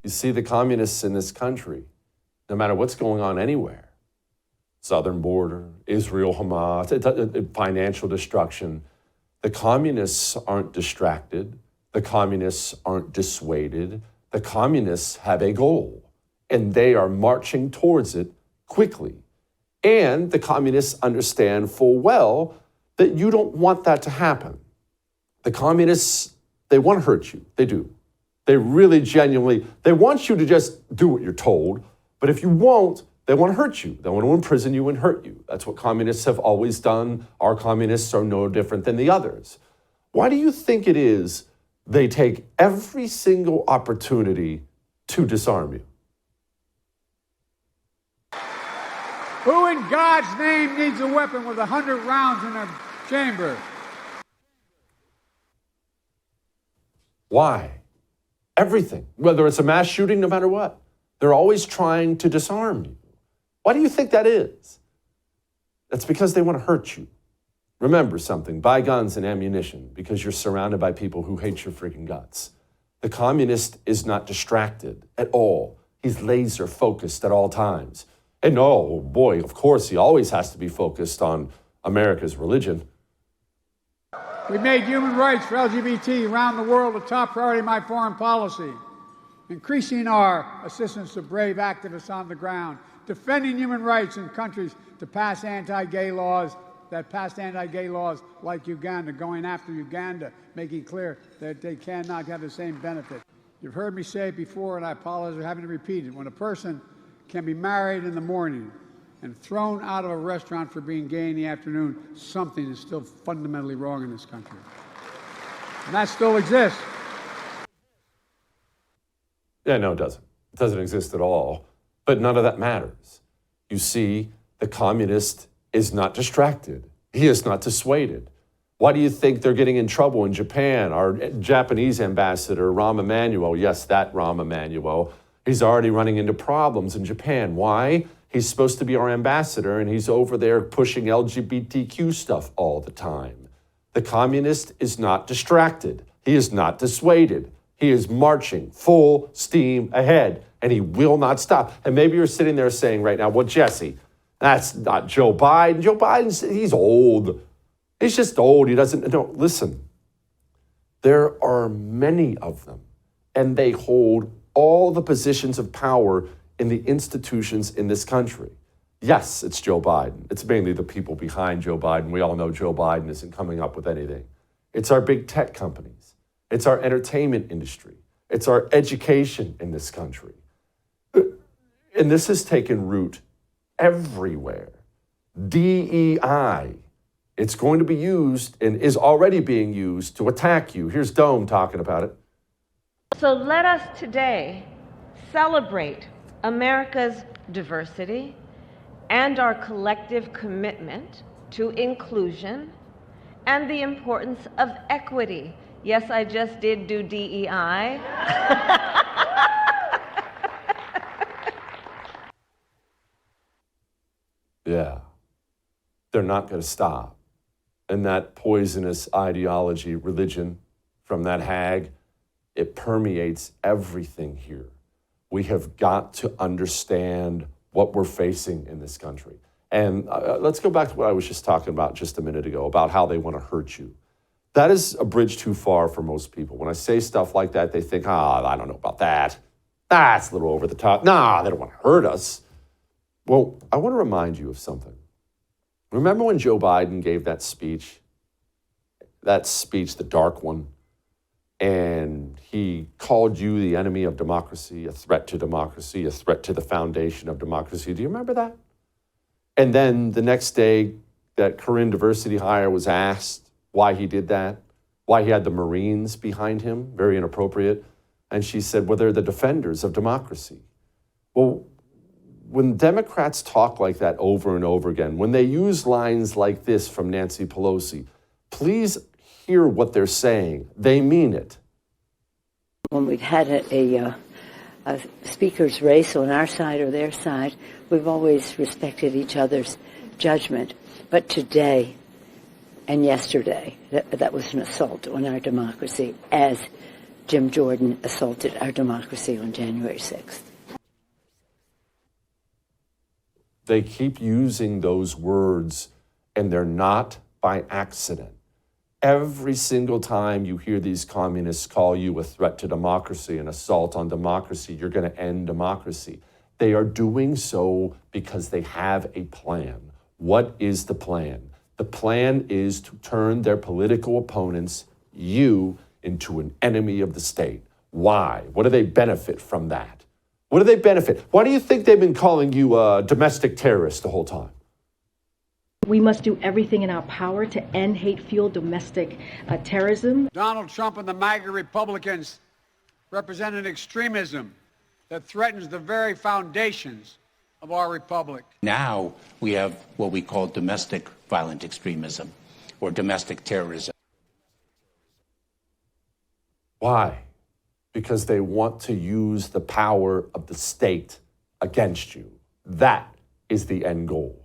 You see the communists in this country, no matter what's going on anywhere, southern border, Israel, Hamas, financial destruction, the communists aren't distracted. The communists aren't dissuaded. The communists have a goal, and they are marching towards it quickly. And the communists understand full well that you don't want that to happen. The communists, they want to hurt you. They do. They really genuinely, they want you to just do what you're told. But if you won't, they want to hurt you. They want to imprison you and hurt you. That's what communists have always done. Our communists are no different than the others. Why do you think it is they take every single opportunity to disarm you? Who in God's name needs a weapon with 100 rounds in a chamber? Why? Everything. Whether it's a mass shooting, no matter what. They're always trying to disarm you. Why do you think that is? That's because they want to hurt you. Remember something, buy guns and ammunition because you're surrounded by people who hate your freaking guts. The communist is not distracted at all. He's laser focused at all times. And oh boy, of course, he always has to be focused on America's religion. We made human rights for LGBT around the world a top priority of my foreign policy. Increasing our assistance to brave activists on the ground, defending human rights in countries to pass anti-gay laws, like Uganda, going after Uganda, making clear that they cannot have the same benefit. You've heard me say it before, and I apologize for having to repeat it. When a person can be married in the morning and thrown out of a restaurant for being gay in the afternoon, something is still fundamentally wrong in this country. And that still exists. Yeah, no, it doesn't. It doesn't exist at all. But none of that matters. You see, the communist is not distracted. He is not dissuaded. Why do you think they're getting in trouble in Japan? Our Japanese ambassador, Rahm Emanuel, yes, that Rahm Emanuel, he's already running into problems in Japan. Why? He's supposed to be our ambassador, and he's over there pushing LGBTQ stuff all the time. The communist is not distracted. He is not dissuaded. He is marching full steam ahead, and he will not stop. And maybe you're sitting there saying right now, well, Jesse, that's not Joe Biden. Joe Biden's, he's old. He's just old. He doesn't, no, listen. There are many of them, and they hold all the positions of power in the institutions in this country. Yes, it's Joe Biden. It's mainly the people behind Joe Biden. We all know Joe Biden isn't coming up with anything. It's our big tech companies. It's our entertainment industry. It's our education in this country. And this has taken root everywhere. DEI. It's going to be used and is already being used to attack you. Here's Dome talking about it. So let us today celebrate America's diversity and our collective commitment to inclusion and the importance of equity. Yes, I just did do DEI. Yeah, they're not going to stop. And that poisonous ideology, religion, from that hag, it permeates everything here. We have got to understand what we're facing in this country. And let's go back to what I was just talking about just a minute ago, about how they want to hurt you. That is a bridge too far for most people. When I say stuff like that, they think, I don't know about that. That's a little over the top. Nah, they don't want to hurt us. Well, I want to remind you of something. Remember when Joe Biden gave that speech, the dark one, and he called you the enemy of democracy, a threat to democracy, a threat to the foundation of democracy. Do you remember that? And then the next day, that Korean diversity hire was asked why he did that, why he had the Marines behind him, very inappropriate. And she said, well, they're the defenders of democracy. Well, when Democrats talk like that over and over again, when they use lines like this from Nancy Pelosi, please hear what they're saying. They mean it. When we've had a speaker's race on our side or their side, we've always respected each other's judgment. But today and yesterday, that was an assault on our democracy, as Jim Jordan assaulted our democracy on January 6th. They keep using those words, and they're not by accident. Every single time you hear these communists call you a threat to democracy, an assault on democracy, you're going to end democracy. They are doing so because they have a plan. What is the plan? The plan is to turn their political opponents, you, into an enemy of the state. Why? What do they benefit from that? What do they benefit? Why do you think they've been calling you a domestic terrorist the whole time? We must do everything in our power to end hate-fueled domestic terrorism. Donald Trump and the MAGA Republicans represent an extremism that threatens the very foundations of our republic. Now we have what we call domestic violent extremism or domestic terrorism. Why? Because they want to use the power of the state against you. That is the end goal.